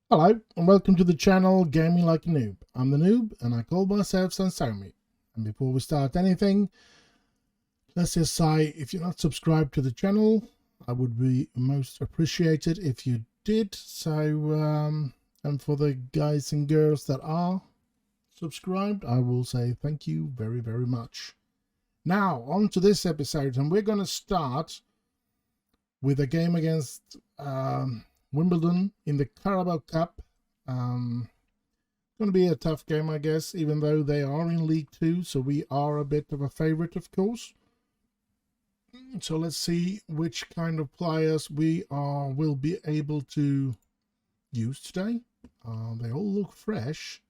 Hello and welcome to the channel Gaming Like a Noob. I'm the Noob and I call myself Sansomi. And before we start anything, let's just say if you're not subscribed to the channel, I would be most appreciated if you did. And for the guys and girls that are subscribed, I will say thank you very, very much. Now, on to this episode, and we're going to start with a game against Wimbledon in the Carabao Cup. Going to be a tough game, I guess, even though they are in League 2, so we are a bit of a favourite, of course. So let's see which kind of players we will be able to use today. They all look fresh,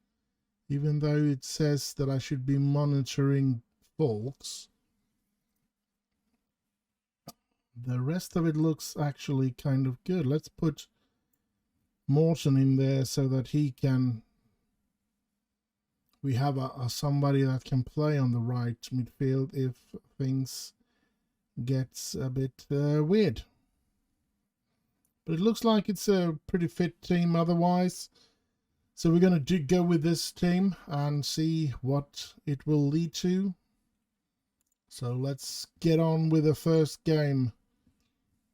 even though it says that I should be monitoring folks. The rest of it looks actually kind of good. Let's put Morton in there so that we have somebody that can play on the right midfield if things gets a bit weird. But it looks like it's a pretty fit team otherwise. So we're going to go with this team and see what it will lead to. So let's get on with the first game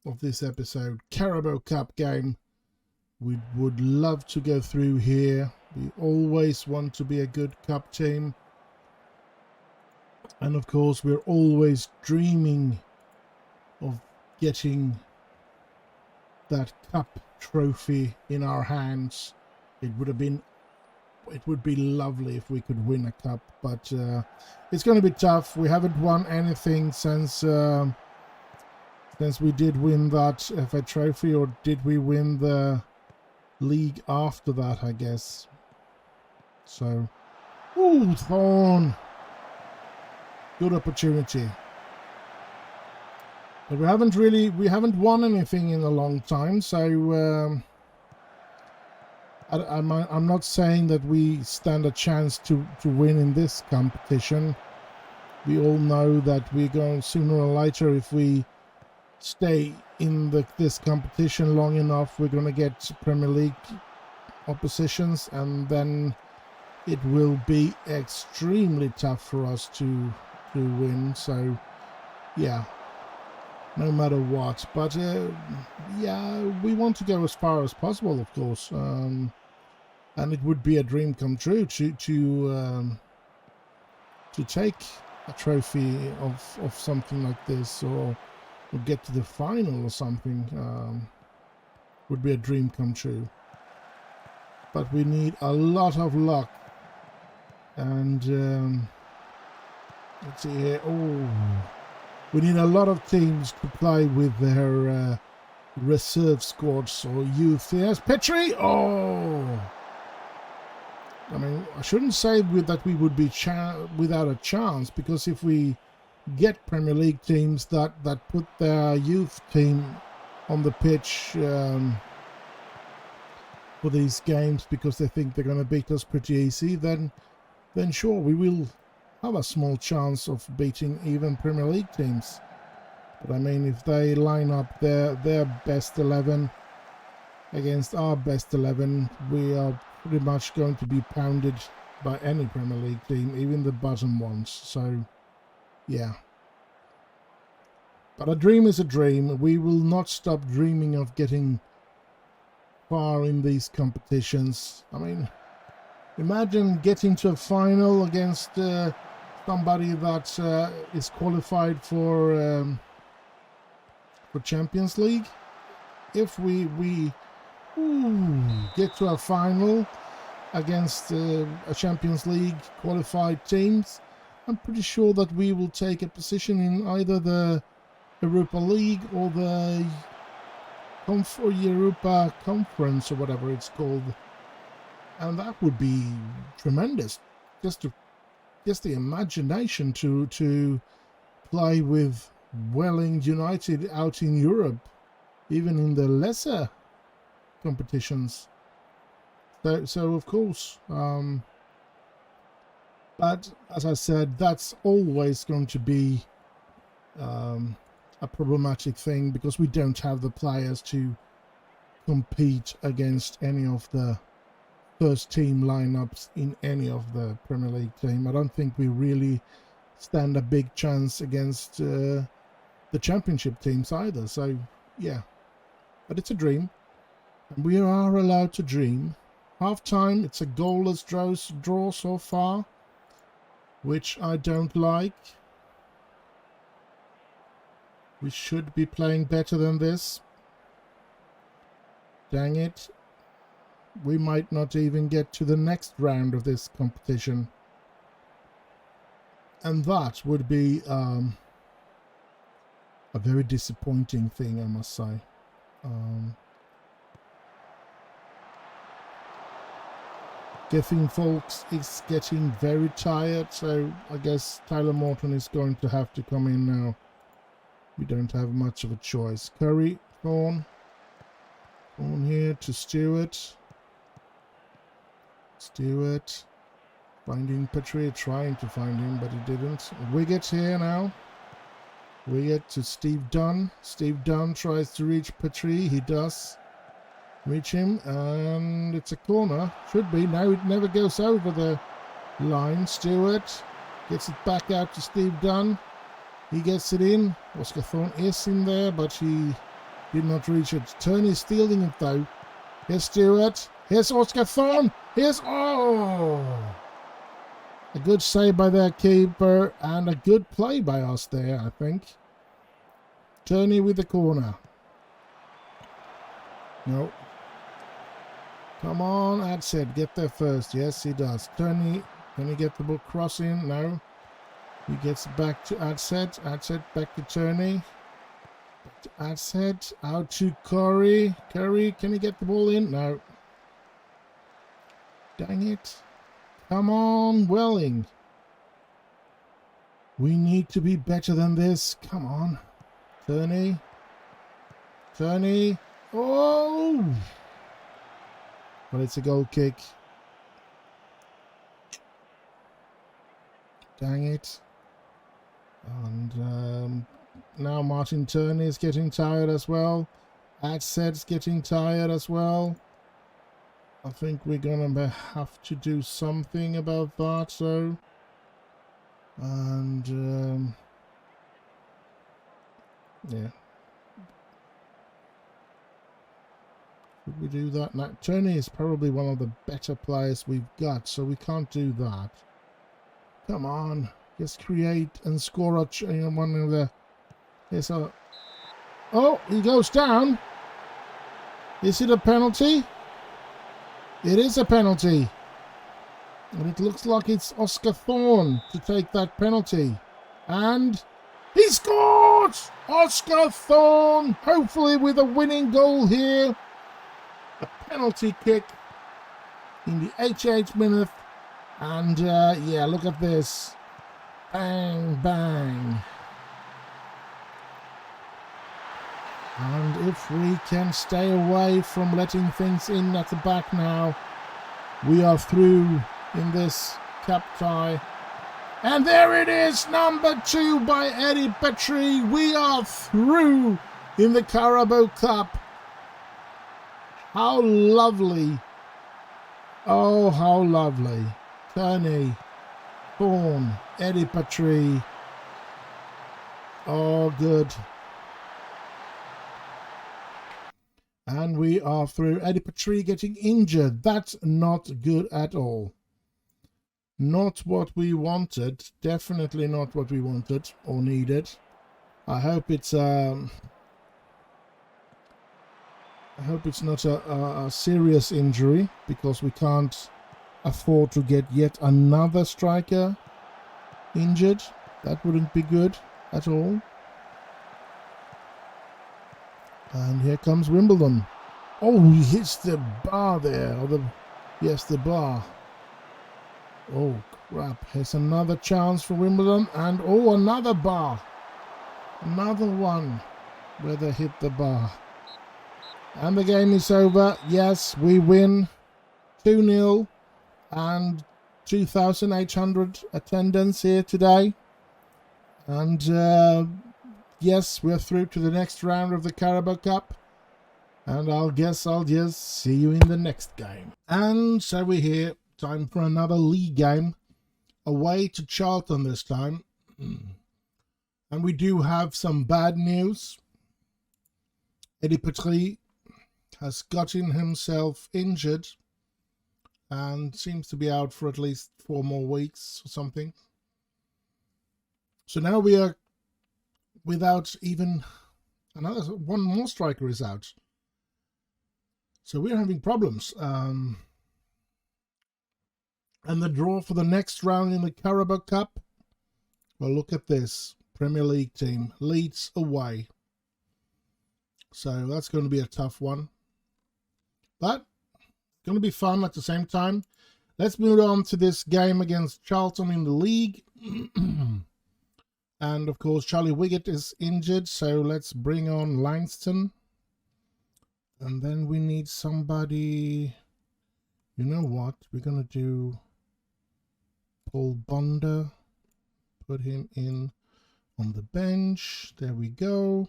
of this episode. Carabao Cup game. We would love to go through here. We always want to be a good cup team. And of course we're always dreaming of getting that cup trophy in our hands. It would be lovely if we could win a cup, but it's going to be tough. We haven't won anything since we did win that FA trophy, or did we win the league after that, I guess. So, ooh, Thorn. Good opportunity. But we haven't won anything in a long time, so I'm not saying that we stand a chance to win in this competition. We all know that we're going sooner or later, if we stay in this competition long enough, we're going to get Premier League oppositions, and then it will be extremely tough for us to win. So yeah, no matter what, but yeah, we want to go as far as possible, of course, and it would be a dream come true to take a trophy of something like this, or get to the final or something. Would be a dream come true. But we need a lot of luck. And let's see here. Oh, we need a lot of teams to play with their reserve squads or youth. Yes, Petri. Oh, I mean, I shouldn't say that we would be without a chance, because if we get Premier League teams that put their youth team on the pitch for these games because they think they're going to beat us pretty easy, then sure, we will have a small chance of beating even Premier League teams. But I mean, if they line up their best 11 against our best 11, we are pretty much going to be pounded by any Premier League team, even the bottom ones. So yeah. But a dream is a dream. We will not stop dreaming of getting far in these competitions. I mean, imagine getting to a final against somebody that is qualified for Champions League. If we get to a final against a Champions League qualified teams, I'm pretty sure that we will take a position in either the Europa League or the Europa Conference, or whatever it's called, and that would be tremendous. Just the imagination to play with Welling United out in Europe, even in the lesser competitions. So of course. But as I said, that's always going to be a problematic thing, because we don't have the players to compete against any of the first team lineups in any of the Premier League team. I don't think we really stand a big chance against the Championship teams either. So yeah, but it's a dream, and we are allowed to dream. Half time, it's a goalless draw so far, which I don't like. We should be playing better than this. Dang it. We might not even get to the next round of this competition. And that would be a very disappointing thing, I must say. Geffing Folks is getting very tired, so I guess Tyler Morton is going to have to come in now. We don't have much of a choice. Curry, Thorne here to Stewart. Stewart finding Petrie, trying to find him, but he didn't. Wiggett here now. Wiggett to Steve Dunn. Steve Dunn tries to reach Petrie. He does reach him, and it's a corner. Should be. Now it never goes over the line. Stewart gets it back out to Steve Dunn. He gets it in. Oscar Thorne is in there, but he did not reach it. Turney stealing it though. Here's Stewart. Here's Oscar Thorne. Here's... oh! A good save by their keeper and a good play by us there, I think. Turney with the corner. No. Come on, Adset, get there first. Yes, he does. Turney, can he get the ball crossing? No. He gets back to Adset. Adset back to Turney. Back to Adset. Out to Curry. Curry, can he get the ball in? No. Dang it. Come on, Welling. We need to be better than this. Come on. Turney. Turney. Oh! But it's a goal kick. Dang it. And now Martin Turney is getting tired as well. Adset's getting tired as well. I think we're gonna have to do something about that, so. And yeah. Could we do that? Now, Turney is probably one of the better players we've got, so we can't do that. Come on, just create and score one of the. Yes, oh, he goes down. Is it a penalty? It is a penalty. And it looks like it's Oscar Thorne to take that penalty. And he scored! Oscar Thorne, hopefully with a winning goal here. A penalty kick in the 88th minute. And yeah, look at this. Bang, bang. And if we can stay away from letting things in at the back now, we are through in this cup tie. And there it is, number 2 by Eddie Petrie. We are through in the Carabao Cup. How lovely. Oh, how lovely. Turney, Thorne, Eddie Petrie. Oh, good. And we are through. Eddie Petrie getting injured. That's not good at all. Not what we wanted. Definitely not what we wanted or needed. I hope it's not a serious injury, because we can't afford to get yet another striker injured. That wouldn't be good at all. And here comes Wimbledon. Oh, he hits the bar there. Or yes, the bar. Oh, crap. Here's another chance for Wimbledon. And, oh, another bar. Another one where they hit the bar. And the game is over. Yes, we win 2-0. And 2,800 attendance here today. And yes, we're through to the next round of the Carabao Cup. And I'll guess I'll just see you in the next game. And so we're here. Time for another league game. Away to Charlton this time. And we do have some bad news. Eddie Petrie has gotten himself injured and seems to be out for at least 4 more weeks or something. So now we are without even one more striker is out. So we're having problems. And the draw for the next round in the Carabao Cup. Well, look at this. Premier League team. Leeds away. So that's going to be a tough one. But it's going to be fun at the same time. Let's move on to this game against Charlton in the league. And of course, Charlie Wiggett is injured. So let's bring on Langston. And then we need somebody. You know what? We're going to do Paul Bonder. Put him in on the bench. There we go.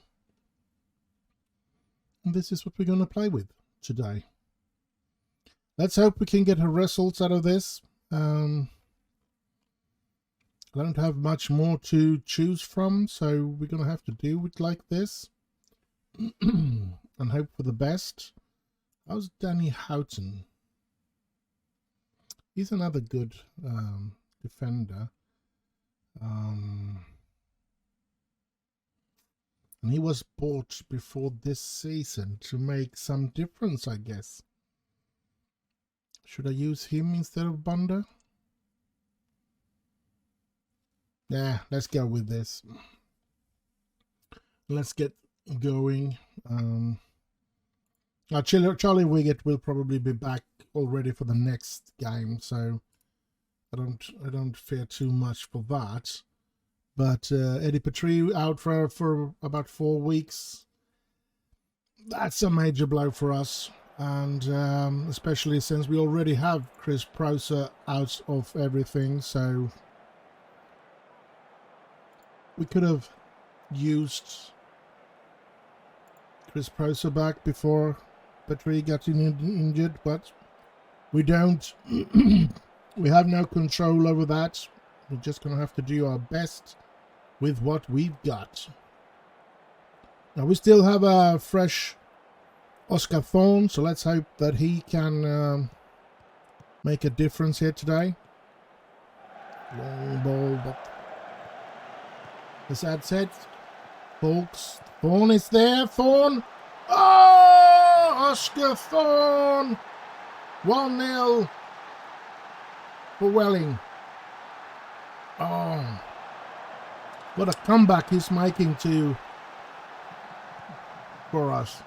And this is what we're going to play with today. Let's hope we can get a results out of this. I don't have much more to choose from, so we're going to have to do it like this. And hope for the best. How's Danny Houghton? He's another good defender. And he was bought before this season to make some difference, I guess. Should I use him instead of Bonder? Yeah, let's go with this. Let's get going. Charlie Wiggett will probably be back already for the next game, so I don't fear too much for that. But Eddie Petrie out for about 4 weeks. That's a major blow for us. And especially since we already have Chris Proser out of everything. So we could have used Chris Proser back before Petrie got injured. But we don't. We have no control over that. We're just going to have to do our best with what we've got. Now we still have a fresh Oscar Thorne, so let's hope that he can make a difference here today. Long ball, but as that said, folks, Thorne is there. Thorne! Oh! Oscar Thorne! 1-0 for Welling. Oh, what a comeback he's making for us.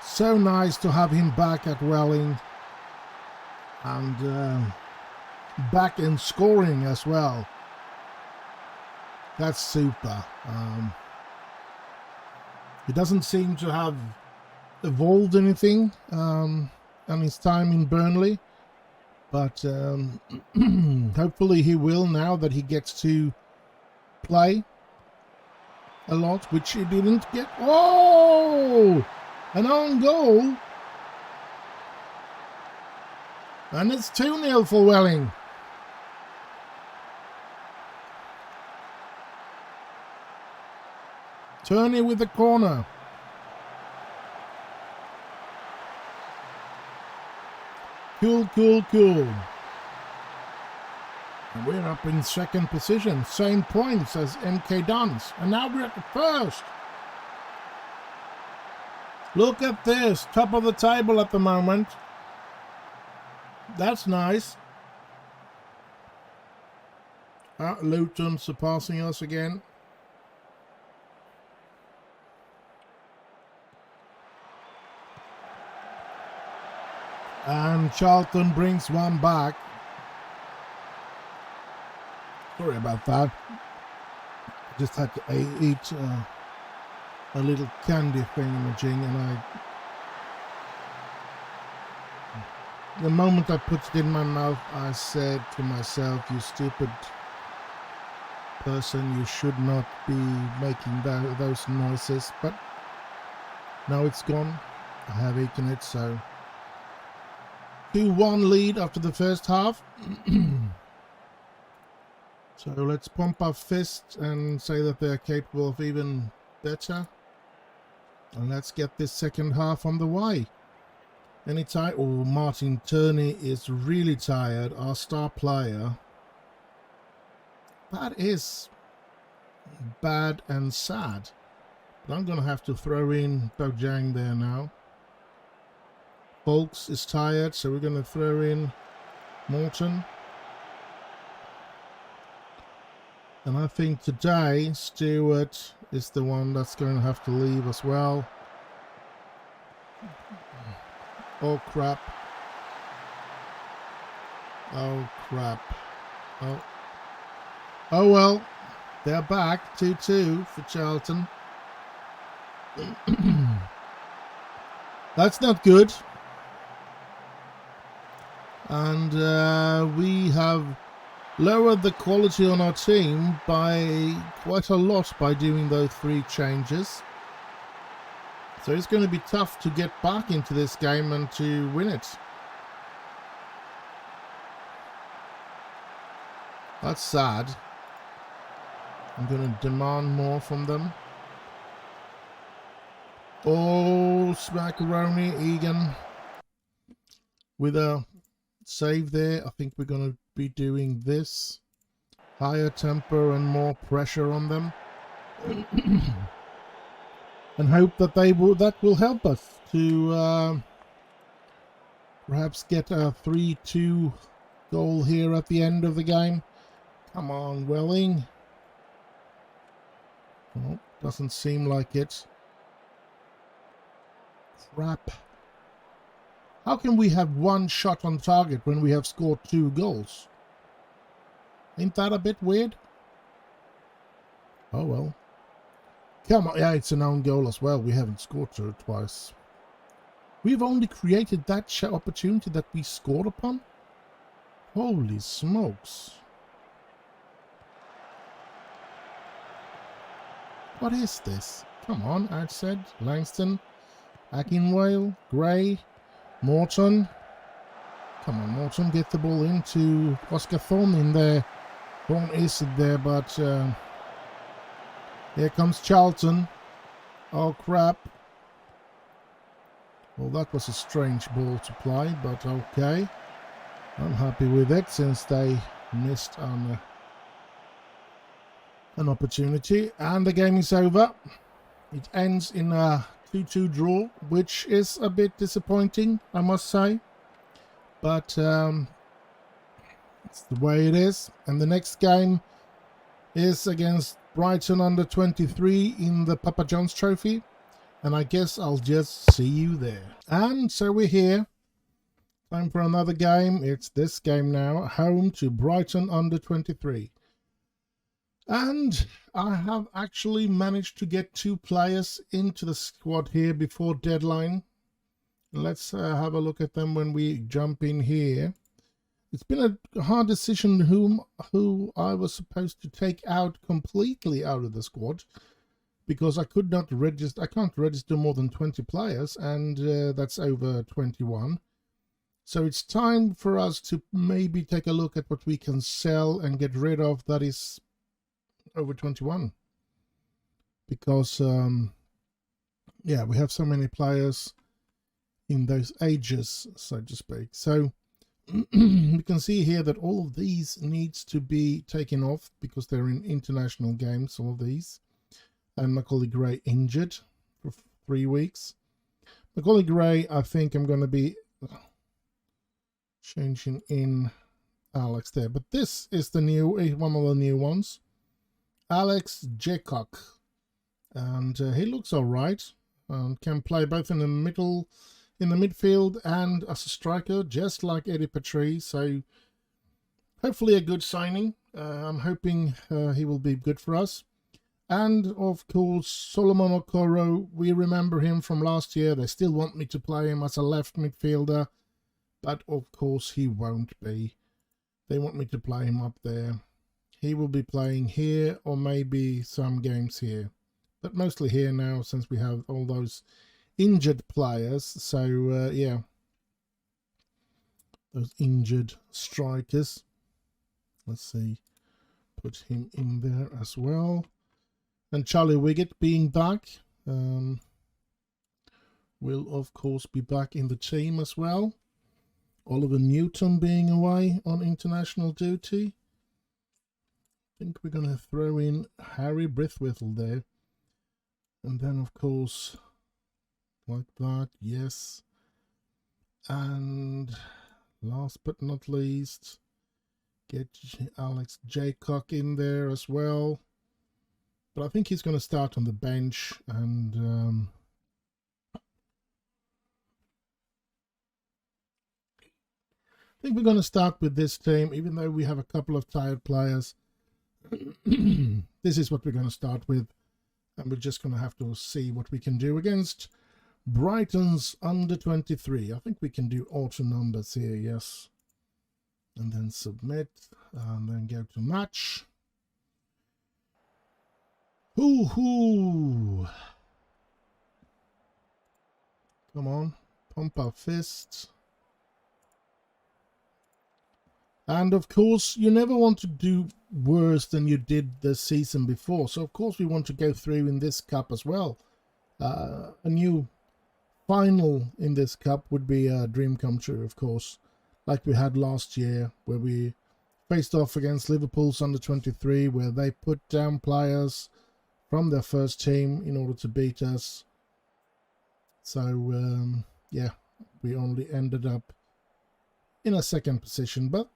So nice to have him back at Welling and back in scoring as well. That's super. He doesn't seem to have evolved anything on his time in Burnley, but hopefully he will now that he gets to play a lot, which he didn't get. Oh! An own goal. And it's 2-0 for Welling. Turney with the corner. Cool. And we're up in second position. Same points as MK Dons. And now we're at the first. Look at this. Top of the table at the moment. That's nice. Luton surpassing us again. And Charlton brings one back. Sorry about that. Just had to eat a little candy thingamajig, and the moment I put it in my mouth, I said to myself, "You stupid person, you should not be making those noises, but now it's gone. I have eaten it, so 2-1 lead after the first half. So let's pump our fists and say that they're capable of even better. And let's get this second half on the way. Anytime. Oh, Martin Turney is really tired, our star player. That is bad and sad. But I'm going to have to throw in Bojang there now. Folks is tired, so we're going to throw in Morton. And I think today Stewart is the one that's going to have to leave as well. Oh crap. Oh crap. Oh well. They're back. 2-2 for Charlton. That's not good. And we have lowered the quality on our team by quite a lot by doing those 3 changes. So it's going to be tough to get back into this game and to win it. That's sad. I'm going to demand more from them. Oh, Smackaroni, Egan. With a save there, I think we're going to be doing this. Higher tempo and more pressure on them. And hope that that will help us to perhaps get a 3-2 goal here at the end of the game. Come on, Welling. Oh, doesn't seem like it. Crap. How can we have 1 shot on target when we have scored 2 goals? Ain't that a bit weird? Oh well. Come on, yeah, it's an own goal as well. We haven't scored it twice. We've only created that opportunity that we scored upon? Holy smokes. What is this? Come on, I said. Langston, Akinwale, Gray, Morton. Come on, Morton, get the ball into Oscar Thorne in there. Thorne is there, but here comes Charlton. Oh, crap. Well, that was a strange ball to play, but okay. I'm happy with it since they missed on an opportunity. And the game is over. It ends in a 2-2 draw, which is a bit disappointing, I must say. But it's the way it is. And the next game is against Brighton under 23 in the Papa John's Trophy. And I guess I'll just see you there. And so we're here. Time for another game. It's this game now. Home to Brighton under 23. And I have actually managed to get 2 players into the squad here before deadline. Let's have a look at them when we jump in here. It's been a hard decision who I was supposed to take out completely out of the squad, because I could not register. I can't register more than 20 players, and that's over 21. So it's time for us to maybe take a look at what we can sell and get rid of that is over 21, because yeah, we have so many players in those ages, so to speak. So you can see here that all of these needs to be taken off because they're in international games, all of these. And Macaulay Gray injured for 3 weeks. Macaulay Gray, I think I'm going to be changing in Alex there, but this is the new one of the new ones, Alex Jaycock, and he looks all right and can play both in the middle, in the midfield, and as a striker, just like Eddie Petrie. So hopefully a good signing. I'm hoping he will be good for us. And of course, Solomon Okoro, we remember him from last year. They still want me to play him as a left midfielder, but of course he won't be. They want me to play him up there. he will be playing here or maybe some games here. But mostly here now since we have all those injured players. So, yeah. Those injured strikers. Let's see. Put him in there as well. And Charlie Wiggett being back. Will, of course, be back in the team as well. Oliver Newton being away on international duty. I think we're going to throw in Harry Brithwhittle there. And then, of course, like that, yes. And last but not least, get Alex Jaycock in there as well. But I think he's going to start on the bench. And I think we're going to start with this team, even though we have a couple of tired players. This is what we're going to start with. And we're just going to have to see what we can do against Brighton's under 23. I think we can do auto numbers here, yes. And then submit. And then go to match. Hoo-hoo! Come on. Pump our fists. And of course, you never want to do worse than you did the season before. So of course we want to go through in this cup as well. A new final in this cup would be a dream come true, of course. Like we had last year, where we faced off against Liverpool's under 23, where they put down players from their first team in order to beat us. So, yeah, we only ended up in a second position, but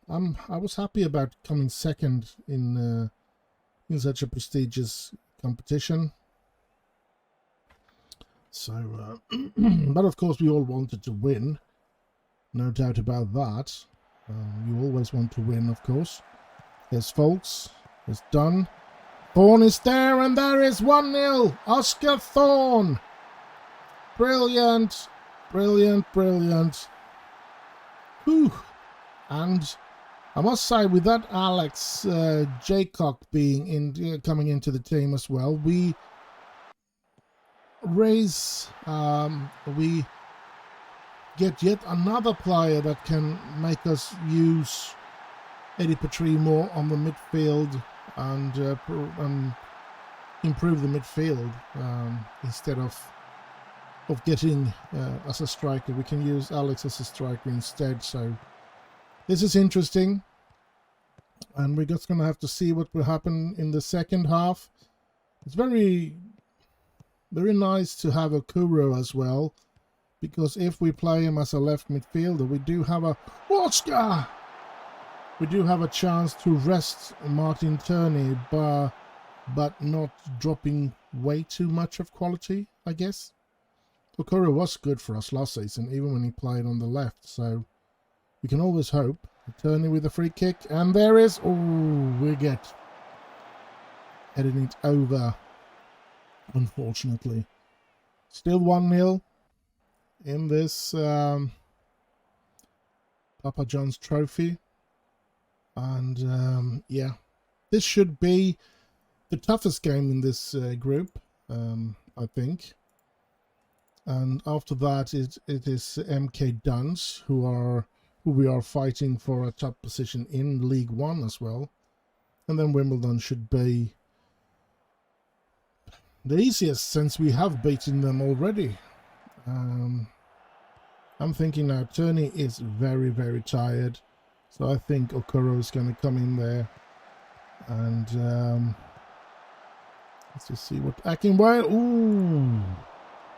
I was happy about coming second in such a prestigious competition. So, but of course we all wanted to win, no doubt about that. You always want to win, of course. There's Folks, it's done. Thorne is there, and there is 1-0. Oscar Thorne. Brilliant, brilliant, brilliant. Whew. And I must say, with that Alex Jaycock being in, coming into the team as well, we get yet another player that can make us use Eddie Petrie more on the midfield and improve the midfield instead of getting as a striker. We can use Alex as a striker instead. So this is interesting, and we're just going to have to see what will happen in the second half. It's very, very nice to have a Kuro as well, because if we play him as a left midfielder, we do have a Oscar. We do have a chance to rest Martin Turney, but not dropping way too much of quality, I guess. Okoro was good for us last season, even when he played on the left, so we can always hope. Turney with a free kick, and there is... Oh, we get heading it over, unfortunately. Still 1-0 in this Papa John's Trophy. And, yeah, this should be the toughest game in this group, I think. And after that, it is MK Dons, who we are fighting for a top position in League One as well. And then Wimbledon should be the easiest, since we have beaten them already. I'm thinking now Turney is very, very tired. So I think Okoro is going to come in there. And let's just see what Akinwale. Ooh.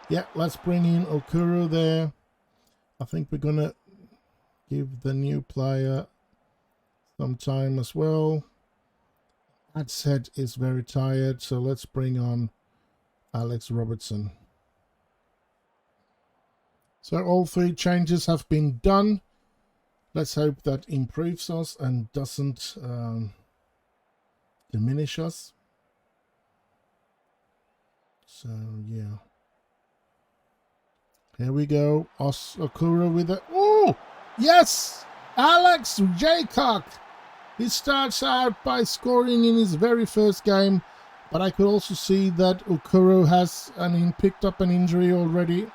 Yeah, let's bring in Okoro there. I think we're going to give the new player some time as well. Adset is very tired, so let's bring on Alex Robertson. So all three changes have been done. Let's hope that improves us and doesn't diminish us. So, yeah. Here we go. Okura with it. Oh, yes! Alex Jaycock He starts out by scoring in his very first game, but I could also see that Okoro has picked up an injury already.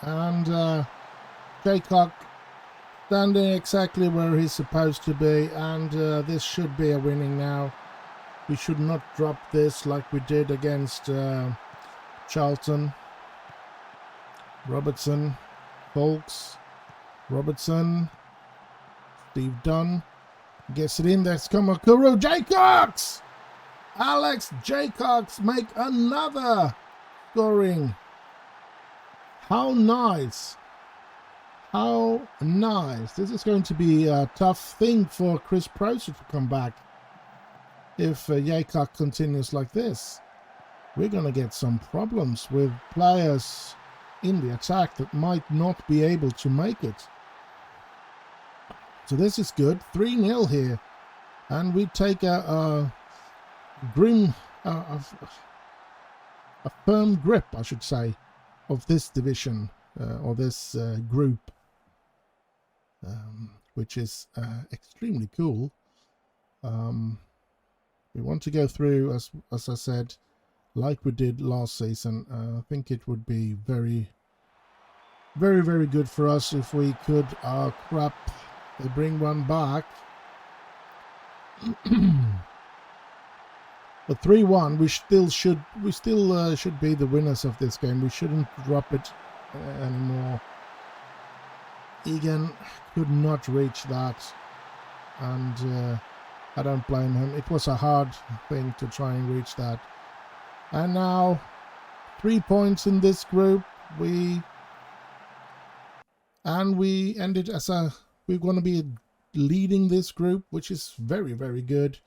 And Jaycock standing exactly where he's supposed to be, and this should be a winning now. We should not drop this like we did against Charlton. Robertson, Folks, Robertson, Steve Dunn gets it in. That's come Okoro. Jaycox! Alex Jaycox make another scoring. How nice. How nice. This is going to be a tough thing for Chris Proser to come back. If Jaycock continues like this, we're going to get some problems with players in the attack that might not be able to make it. So this is good. 3-0 here. And we take a firm grip, I should say, of this division or this group, which is extremely cool. We want to go through, as I said, like we did last season. I think it would be very, very, very good for us if we could. Crap, they bring one back. But 3-1, we still should be the winners of this game. We shouldn't drop it anymore. Egan could not reach that, and I don't blame him. It was a hard thing to try and reach that. And now 3 points in this group. We ended as we're going to be leading this group, which is very, very good.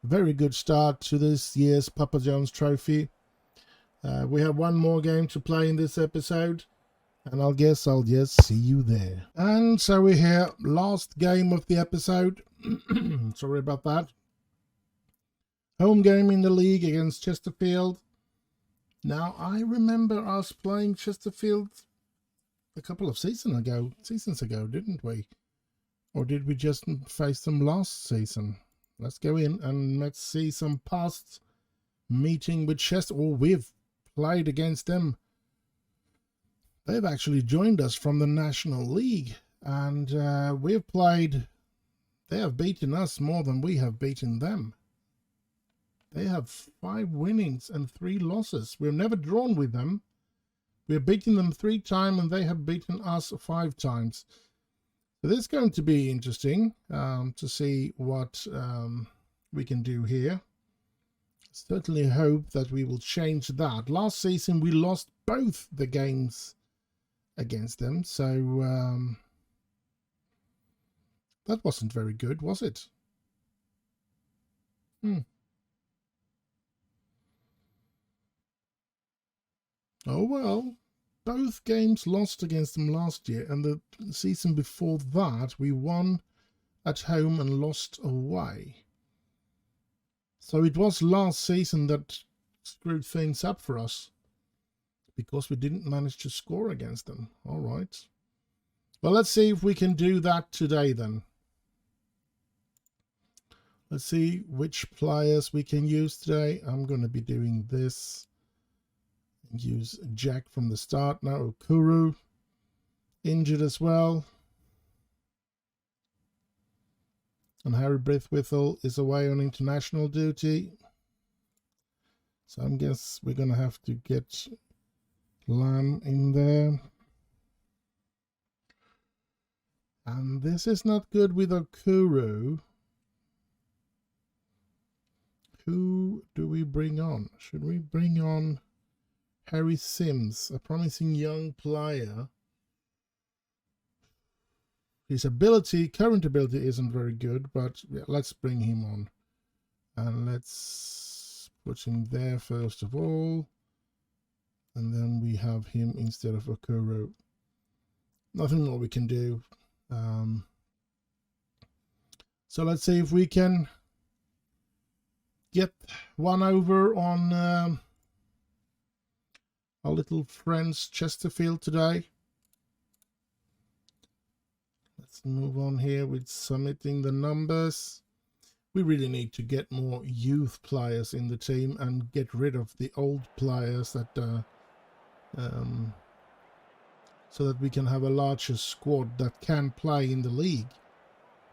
Very good start to this year's Papa John's Trophy. We have one more game to play in this episode, and I'll guess I'll just see you there. And so we're here, last game of the episode. Sorry about that. Home game in the league against Chesterfield. Now, I remember us playing Chesterfield a couple of seasons ago, didn't we? Or did we just face them last season? Let's go in and let's see some past meeting with Chester. Oh, we've played against them. They've actually joined us from the National League, and we've played. They have beaten us more than we have beaten them. They have 5 winnings and 3 losses. We've never drawn with them. We've beaten them 3 times, and they have beaten us 5 times. So this is going to be interesting to see what we can do here. Certainly hope that we will change that. Last season we lost both the games against them, so that wasn't very good, was it? Oh well. Both games lost against them last year, and the season before that we won at home and lost away. So it was last season that screwed things up for us, because we didn't manage to score against them. All right. Well, let's see if we can do that today then. Let's see which players we can use today. I'm going to be doing this. Use Jack from the start now. Okoro injured as well, and Harry Brithwithel is away on international duty, so I guess we're gonna have to get Lamb in there. And this is not good with Okoro. Who do we bring on? Should we bring on Harry Sims, a promising young player? His current ability isn't very good, but yeah, let's bring him on. And let's put him there first of all. And then we have him instead of Okoro. Nothing more we can do. So let's see if we can get one over on our little friends Chesterfield today. Let's move on here with submitting the numbers. We really need to get more youth players in the team and get rid of the old players that so that we can have a larger squad that can play in the league.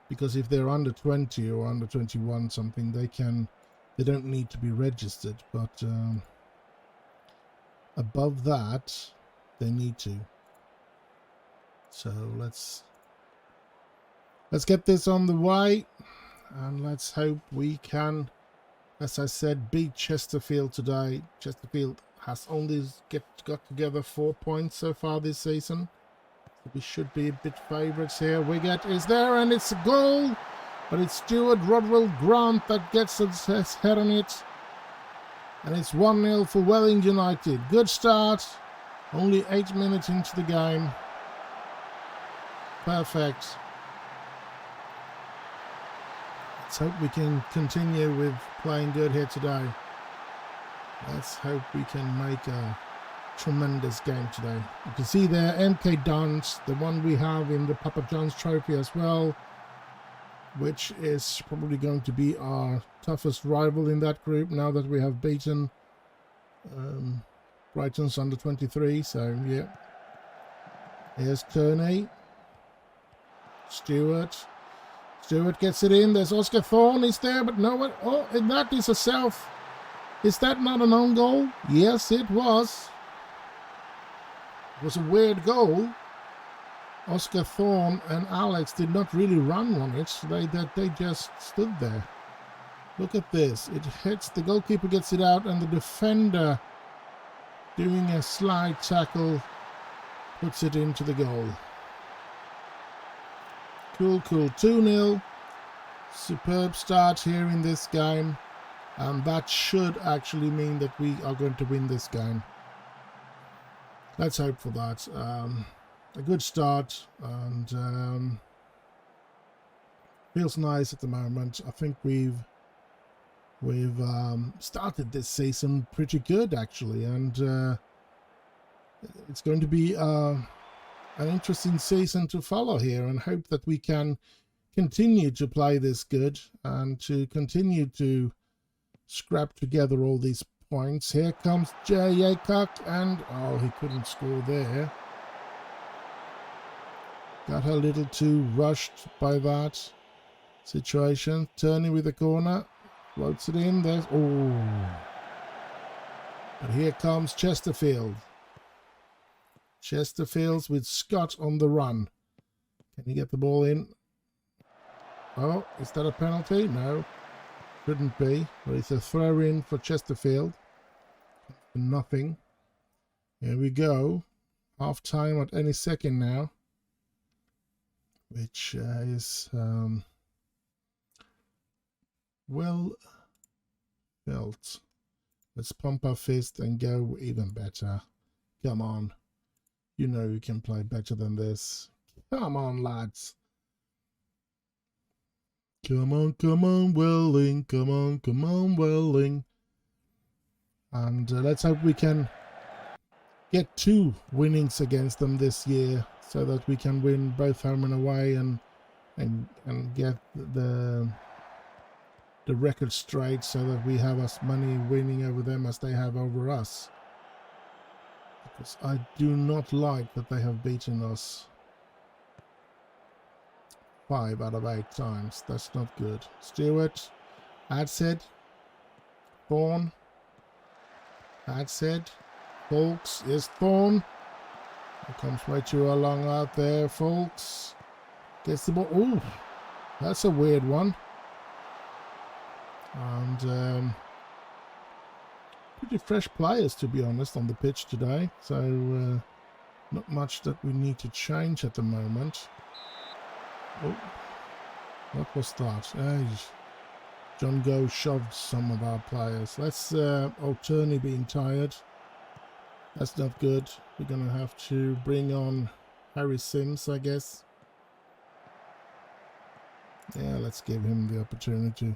Because if they're under 20 or under 21 something, they don't need to be registered, but above that they need to. So let's get this on the way, and let's hope we can, as I said, beat Chesterfield today. Chesterfield has only got together 4 points so far this season. So we should be a bit favourites here. Wiggett is there, and it's a goal, but it's Stuart Rodwell Grant that gets his head on it. And it's 1-0 for Welling United. Good start. Only 8 minutes into the game. Perfect. Let's hope we can continue with playing good here today. Let's hope we can make a tremendous game today. You can see there MK Dons, the one we have in the Papa John's Trophy as well, which is probably going to be our toughest rival in that group now that we have beaten Brighton's under 23. So yeah, here's Turney. Stewart gets it in. There's Oscar Thorne is there, but no one. Oh, and that is a self. Is that not an own goal? Yes, it was. It was a weird goal. Oscar Thorne and Alex did not really run on it. They just stood there. Look at this. It hits, the goalkeeper gets it out, and the defender doing a slide tackle puts it into the goal. Cool. 2-0. Superb start here in this game. And that should actually mean that we are going to win this game. Let's hope for that. A good start, and feels nice at the moment. I think we've started this season pretty good actually, and it's going to be an interesting season to follow here, and hope that we can continue to play this good and to continue to scrap together all these points. Here comes Jay Aycock, and oh, he couldn't score there. Got a little too rushed by that situation. Turney with the corner, floats it in. There's but here comes Chesterfield. Chesterfield's with Scott on the run. Can he get the ball in? Oh, is that a penalty? No, couldn't be. But it's a throw in for Chesterfield. Nothing. Here we go. Half time at any second now, which is well felt. Let's pump our fist and go even better. Come on. You know you can play better than this. Come on, lads. Come on, Welling. Come on, Welling. And let's hope we can get 2 winnings against them this year, so that we can win both home and away, and get the record straight, so that we have as many winning over them as they have over us. Because I do not like that they have beaten us 5 out of 8 times. That's not good. Stewart, Adset, Thorne, Adset, Folks is Thorne. It comes way too long out there, folks. Gets the ball. Ooh, that's a weird one. And pretty fresh players, to be honest, on the pitch today. So not much that we need to change at the moment. Oh, what was that? John Go shoved some of our players. Let's Turney being tired. That's not good. We're going to have to bring on Harry Sims, I guess. Yeah, let's give him the opportunity.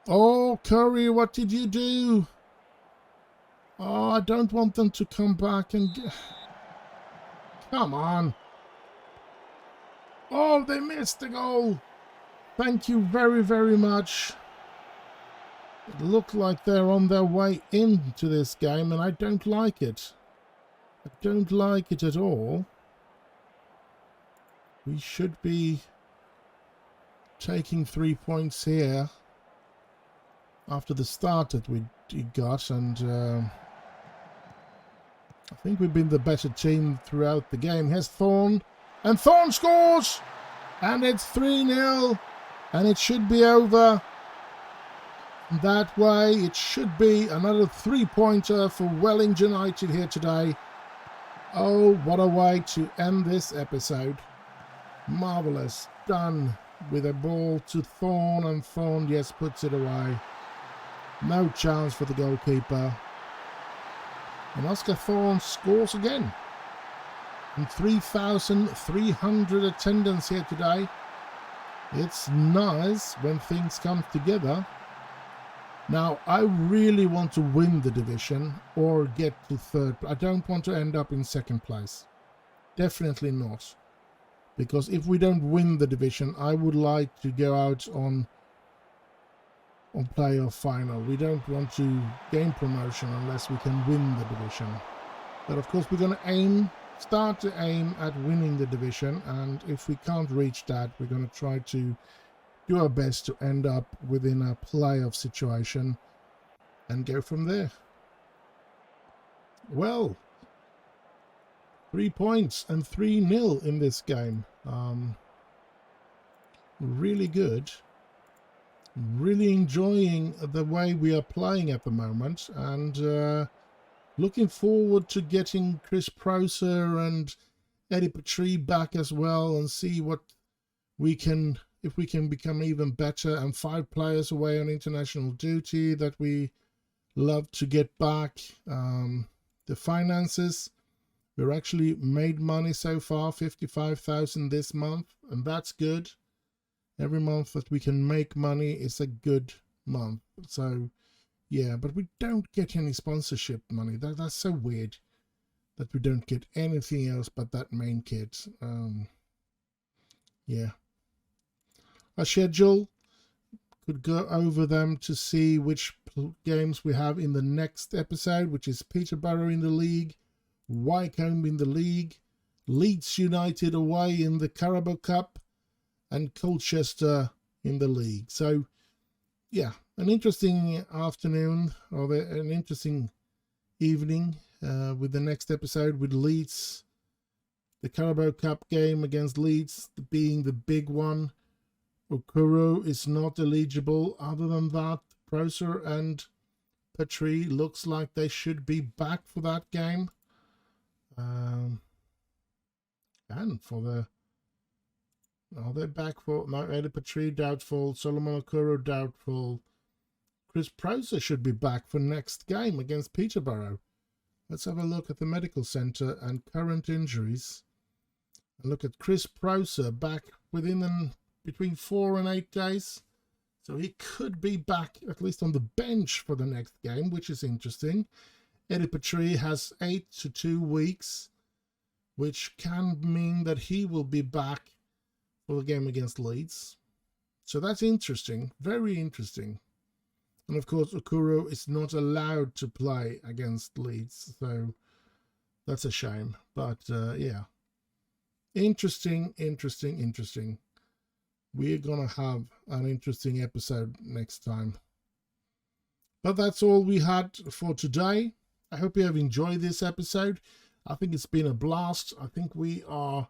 Oh, Curry, what did you do? Oh, I don't want them to come back and... Come on. Oh, they missed the goal. Thank you very, very much. It looked like they're on their way into this game, and I don't like it. I don't like it at all. We should be taking 3 points here after the start that we got, and I think we've been the better team throughout the game. Here's Thorne, and Thorne scores! And it's 3-0, and it should be over. That way, it should be another 3-pointer for Wellington United here today. Oh, what a way to end this episode. Marvellous. Done with a ball to Thorne, and Thorne, yes, puts it away. No chance for the goalkeeper. And Oscar Thorne scores again. And 3,300 attendance here today. It's nice when things come together. Now, I really want to win the division or get to third. I don't want to end up in second place. Definitely not. Because if we don't win the division, I would like to go out on playoff final. We don't want to gain promotion unless we can win the division. But of course, we're going to start to aim at winning the division. And if we can't reach that, we're going to try to do our best to end up within a playoff situation and go from there. Well, 3 points and 3-0 in this game. Really good. Really enjoying the way we are playing at the moment, and looking forward to getting Chris Proser and Eddie Petrie back as well, and see what we can, if we can become even better. And 5 players away on international duty that we love to get back. The finances, we've actually made money so far, 55,000 this month, and that's good. Every month that we can make money is a good month. So, yeah, but we don't get any sponsorship money. That's so weird that we don't get anything else but that main kit. Yeah. Our schedule, could go over them to see which games we have in the next episode, which is Peterborough in the league, Wycombe in the league, Leeds United away in the Carabao Cup, and Colchester in the league. So, yeah, an interesting afternoon, or an interesting evening with the next episode, with Leeds, the Carabao Cup game against Leeds being the big one. Okuro is not eligible. Other than that, Proser and Petrie looks like they should be back for that game. And for the... Are they back for... No, Eddie Petrie doubtful. Solomon Okuro doubtful. Chris Proser should be back for next game against Peterborough. Let's have a look at the medical centre and current injuries. And look at Chris Proser back within between 4 and 8 days. So he could be back at least on the bench for the next game, which is interesting. Eddie Petrie has 8 to 2 weeks, which can mean that he will be back for the game against Leeds. So that's interesting, very interesting. And of course, Okuro is not allowed to play against Leeds, so that's a shame. But yeah, interesting. We're gonna have an interesting episode next time. But that's all we had for today. I hope you have enjoyed this episode. I think it's been a blast. I think we are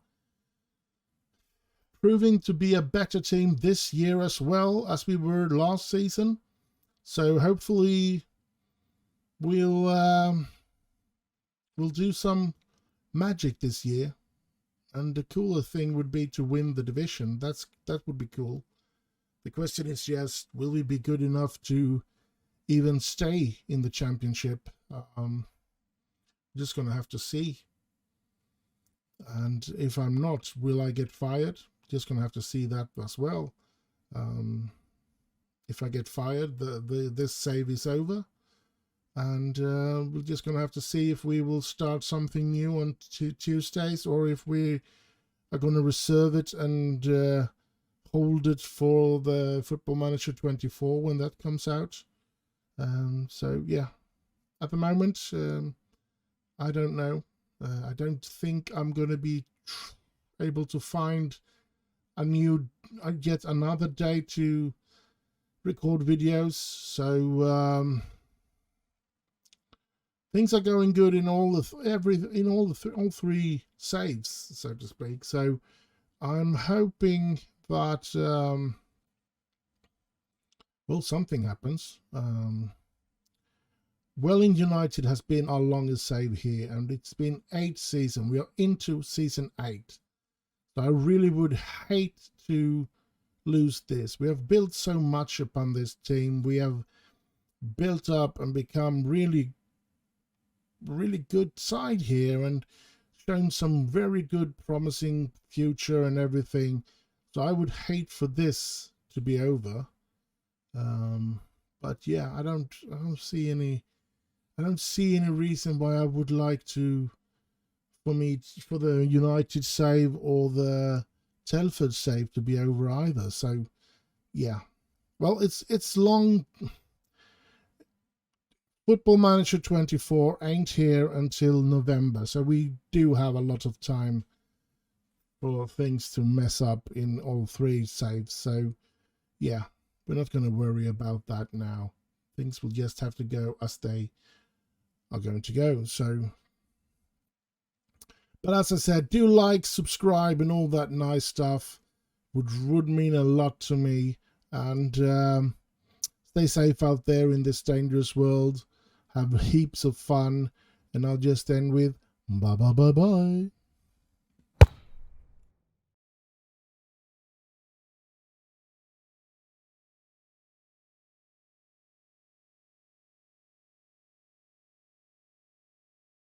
proving to be a better team this year as well as we were last season. So hopefully we'll do some magic this year. And the cooler thing would be to win the division. That would be cool. The question is just, will we be good enough to even stay in the championship? Just going to have to see. And if I'm not, will I get fired? Just going to have to see that as well. If I get fired, this save is over. And we're just going to have to see if we will start something new on Tuesdays, or if we I'm going to reserve it and hold it for the Football Manager 24 when that comes out. So yeah, at the moment, I don't know. I don't think I'm going to be able to find yet another day to record videos. So things are going good in all three saves, so to speak. So I'm hoping that well, something happens. Welling United has been our longest save here, and it's been 8 seasons. We are into season 8. So I really would hate to lose this. We have built so much upon this team. We have built up and become really good side here and shown some very good promising future and everything. So I would hate for this to be over. But yeah, I don't see any reason why I would like to for the United save or the Telford save to be over either. So yeah, well, it's long. Football Manager 24 ain't here until November, so we do have a lot of time for things to mess up in all 3 saves. So yeah, we're not going to worry about that now. Things will just have to go as they are going to go. So, but as I said, do like, subscribe, and all that nice stuff. Would mean a lot to me. And stay safe out there in this dangerous world. Have heaps of fun. And I'll just end with bye bye bye bye.